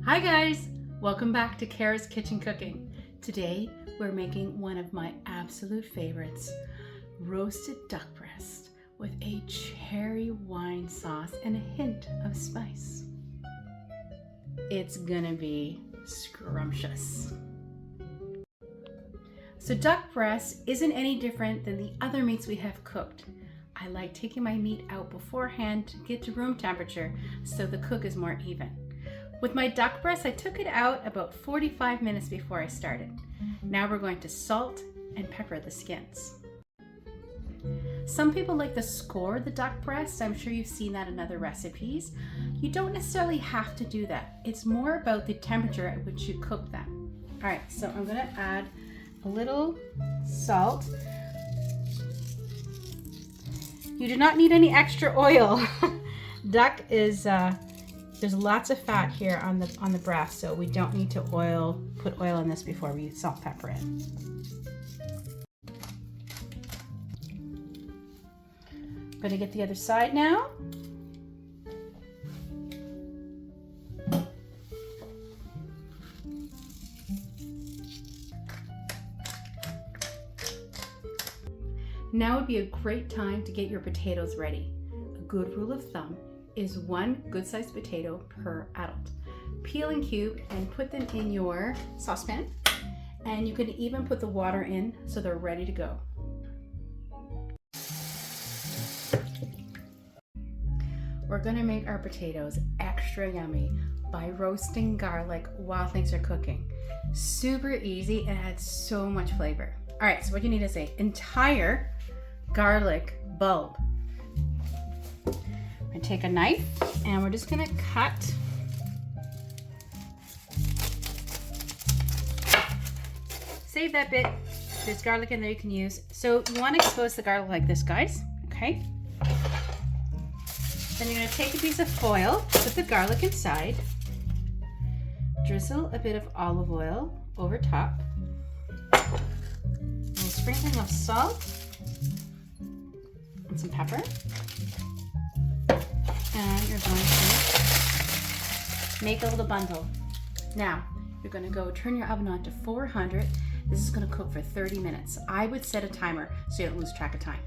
Hi guys, welcome back to Cara's Kitchen Cooking. Today we're making one of my absolute favorites, roasted duck breast with a cherry wine sauce and a hint of spice. It's gonna be scrumptious. So duck breast isn't any different than the other meats we have cooked. I like taking my meat out beforehand to get to room temperature so the cook is more even. With my duck breast, I took it out about 45 minutes before I started. Now we're going to salt and pepper the skins. Some people like to score the duck breast. I'm sure you've seen that in other recipes. You don't necessarily have to do that. It's more about the temperature at which you cook them. All right, so I'm gonna add a little salt. You do not need any extra oil. Duck is, there's lots of fat here on the breast, so we don't need to put oil in this before we salt pepper it. I'm gonna get the other side now. Now would be a great time to get your potatoes ready. A good rule of thumb is 1 good-sized potato per adult. Peel and cube and put them in your saucepan, and you can even put the water in so they're ready to go. We're gonna make our potatoes extra yummy by roasting garlic while things are cooking. Super easy and adds so much flavor. All right, so what you need is an entire garlic bulb. I take a knife and we're just gonna cut save that bit. There's garlic in there you can use. So you want to expose the garlic like this, guys, okay? Then you're gonna take a piece of foil, put the garlic inside, drizzle a bit of olive oil over top, a little sprinkling of salt and some pepper. And you're going to make a little bundle. Now, you're going to go turn your oven on to 400. This is going to cook for 30 minutes. I would set a timer so you don't lose track of time.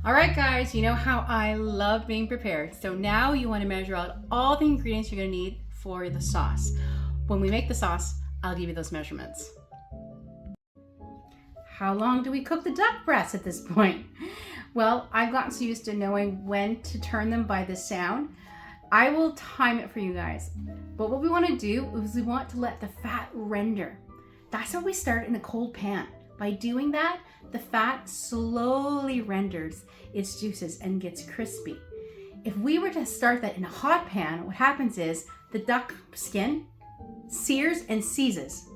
All right, guys, you know how I love being prepared. So now you want to measure out all the ingredients you're going to need for the sauce. When we make the sauce, I'll give you those measurements. How long do we cook the duck breasts at this point? Well, I've gotten so used to knowing when to turn them by the sound. I will time it for you guys. But what we want to do is we want to let the fat render. That's how we start in a cold pan. By doing that, the fat slowly renders its juices and gets crispy. If we were to start that in a hot pan, what happens is the duck skin sears and seizes.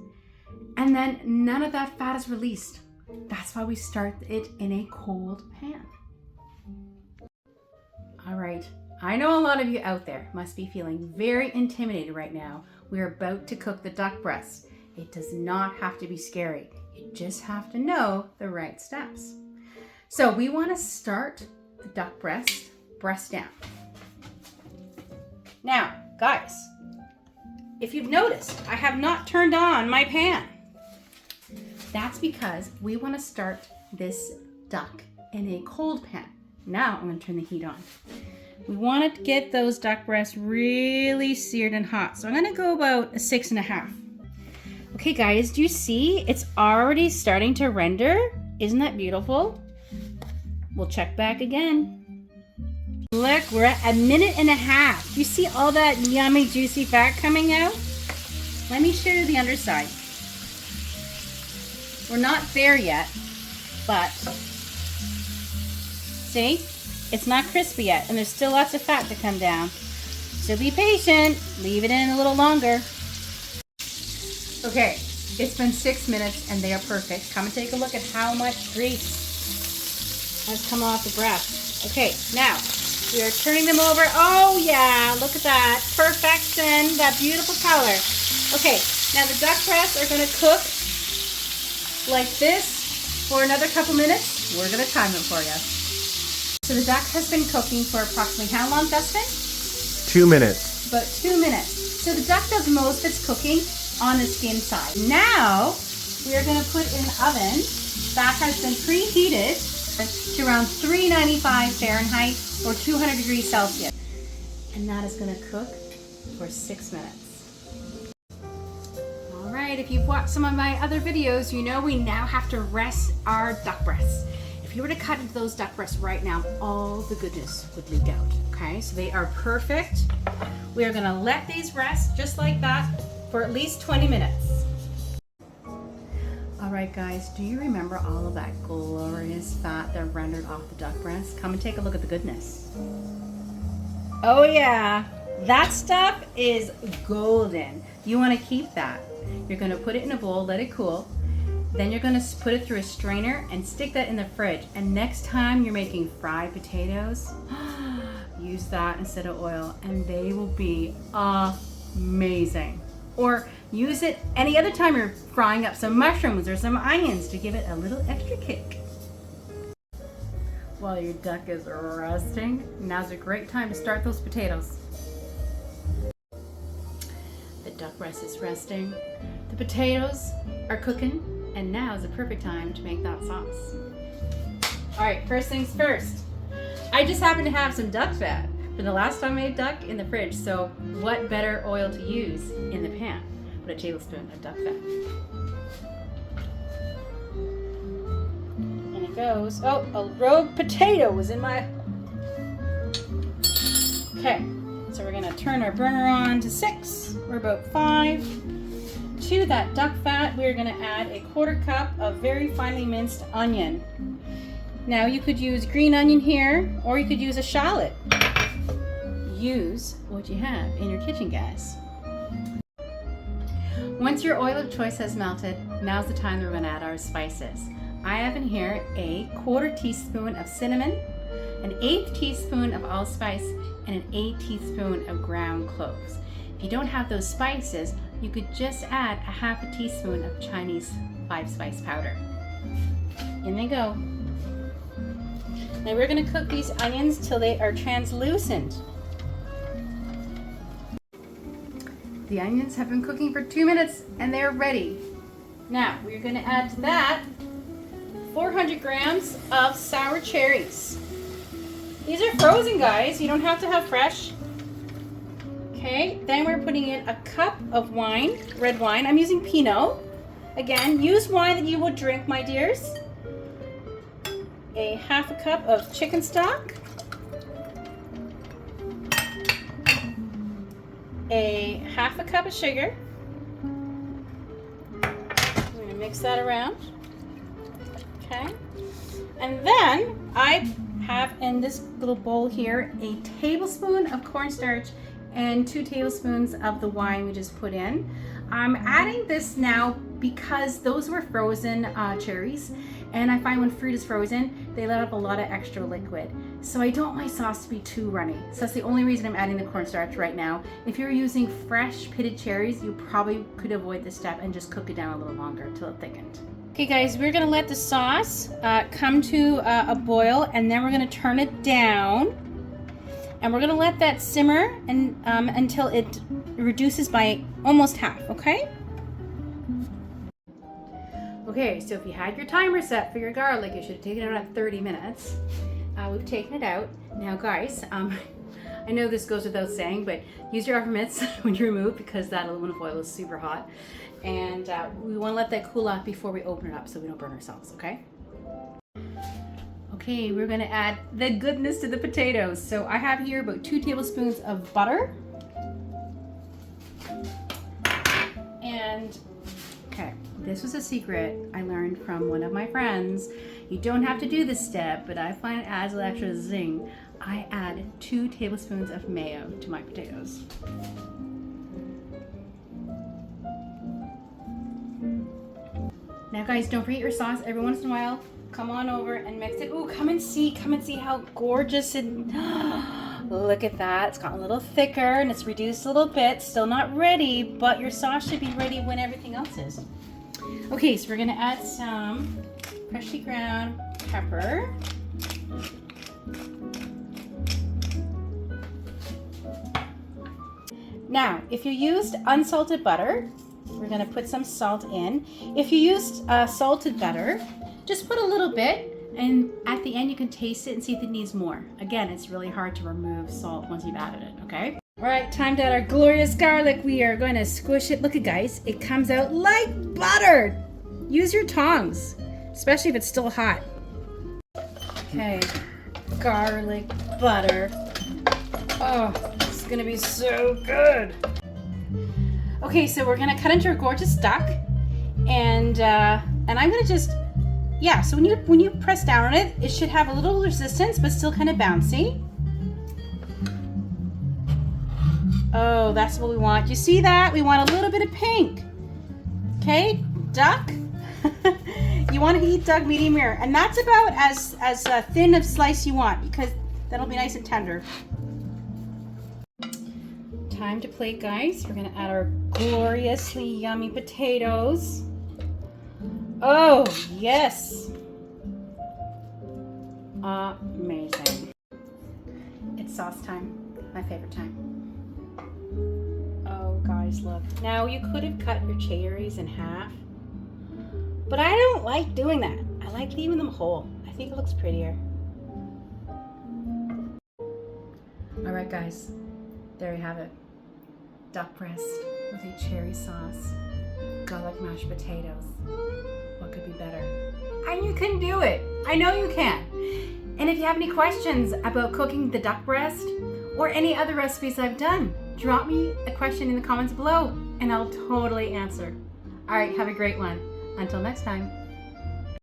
And then none of that fat is released. That's why we start it in a cold pan. All right, I know a lot of you out there must be feeling very intimidated right now. We're about to cook the duck breast. It does not have to be scary. You just have to know the right steps. So we want to start the duck breast down. Now, guys, if you've noticed, I have not turned on my pan. That's because we want to start this duck in a cold pan. Now I'm going to turn the heat on. We want to get those duck breasts really seared and hot. So I'm going to go about a 6.5. Okay guys, do you see? It's already starting to render. Isn't that beautiful? We'll check back again. Look, we're at 1.5 minutes. You see all that yummy juicy fat coming out? Let me show you the underside. We're not there yet, but see, it's not crispy yet, and there's still lots of fat to come down. So be patient, leave it in a little longer. Okay, it's been 6 minutes and they are perfect. Come and take a look at how much grease has come off the breast. Okay, now we are turning them over. Oh yeah, look at that, perfection, that beautiful color. Okay, now the duck breasts are gonna cook like this for another couple minutes. We're gonna time it for you. So the duck has been cooking for approximately how long, Dustin? 2 minutes. about 2 minutes. So the duck does most of its cooking on the skin side. Now we are going to put in an oven that has been preheated to around 395 Fahrenheit or 200 degrees Celsius. And that is going to cook for 6 minutes. All right, if you've watched some of my other videos, you know we now have to rest our duck breasts. If you were to cut into those duck breasts right now, all the goodness would leak out, okay? So they are perfect. We are gonna let these rest just like that for at least 20 minutes. All right, guys, do you remember all of that glorious fat that rendered off the duck breast? Come and take a look at the goodness. Oh yeah, that stuff is golden. You wanna keep that. You're gonna put it in a bowl, let it cool. Then you're gonna put it through a strainer and stick that in the fridge. And next time you're making fried potatoes, use that instead of oil and they will be amazing. Or use it any other time you're frying up some mushrooms or some onions to give it a little extra kick. While your duck is resting, now's a great time to start those potatoes. The duck breast is resting, the potatoes are cooking, and now is the perfect time to make that sauce. All right, first things first. I just happen to have some duck fat from the last time I made duck in the fridge, so what better oil to use in the pan but a tablespoon of duck fat. And it goes, oh, a rogue potato was in my... Okay, so we're gonna turn our burner on to 6, we're about 5. To that duck fat, we're going to add a 1/4 cup of very finely minced onion. Now you could use green onion here, or you could use a shallot. Use what you have in your kitchen, guys. Once your oil of choice has melted, now's the time that we're going to add our spices. I have in here a 1/4 teaspoon of cinnamon, an 1/8 teaspoon of allspice, and an 1/8 teaspoon of ground cloves. If you don't have those spices, you could just add a 1/2 teaspoon of Chinese 5-spice powder. In they go. Now we're going to cook these onions till they are translucent. The onions have been cooking for 2 minutes and they're ready. Now we're going to add to that 400 grams of sour cherries. These are frozen, guys. You don't have to have fresh. Okay, then we're putting in a cup of wine, red wine. I'm using Pinot. Again, use wine that you would drink, my dears. A 1/2 cup of chicken stock. A 1/2 cup of sugar. We're gonna mix that around. Okay, and then I have in this little bowl here a tablespoon of cornstarch and 2 tablespoons of the wine we just put in. I'm adding this now because those were frozen cherries, and I find when fruit is frozen, they let up a lot of extra liquid. So I don't want my sauce to be too runny. So that's the only reason I'm adding the cornstarch right now. If you're using fresh pitted cherries, you probably could avoid this step and just cook it down a little longer until it thickened. Okay guys, we're gonna let the sauce come to a boil, and then we're gonna turn it down. And we're gonna let that simmer and until it reduces by almost half, okay? Okay, so if you had your timer set for your garlic, you should have taken it out at 30 minutes. We've taken it out. Now guys, I know this goes without saying, but use your oven mitts when you remove, because that aluminum foil is super hot. And we wanna let that cool off before we open it up so we don't burn ourselves, okay? Okay, we're gonna add the goodness to the potatoes. So I have here about 2 tablespoons of butter. And, okay, this was a secret I learned from one of my friends. You don't have to do this step, but I find it adds an extra zing. I add 2 tablespoons of mayo to my potatoes. Now guys, don't forget your sauce every once in a while. Come on over and mix it. Ooh, come and see how gorgeous and look at that. It's gotten a little thicker and it's reduced a little bit. Still not ready, but your sauce should be ready when everything else is. Okay, so we're gonna add some freshly ground pepper. Now, if you used unsalted butter, we're gonna put some salt in. If you used salted butter, just put a little bit, and at the end you can taste it and see if it needs more. Again, it's really hard to remove salt once you've added it, okay? All right, time to add our glorious garlic. We are going to squish it. Look at guys, it comes out like butter. Use your tongs, especially if it's still hot. Okay, garlic butter. Oh, it's gonna be so good. Okay, so we're gonna cut into a gorgeous duck, and I'm gonna just, yeah. So when you press down on it, it should have a little resistance, but still kind of bouncy. Oh, that's what we want. You see that? We want a little bit of pink. Okay, duck. You want to eat duck medium rare, and that's about as thin of slice you want, because that'll be nice and tender. Time to plate, guys. We're gonna add our gloriously yummy potatoes. Oh yes, amazing. It's sauce time, my favorite time. Oh guys, look. Now you could have cut your cherries in half, but I don't like doing that. I like leaving them whole. I think it looks prettier. All right guys, there you have it. Duck breast with a cherry sauce, garlic mashed potatoes. What could be better? And you can do it. I know you can. And if you have any questions about cooking the duck breast or any other recipes I've done, drop me a question in the comments below and I'll totally answer. All right, have a great one. Until next time.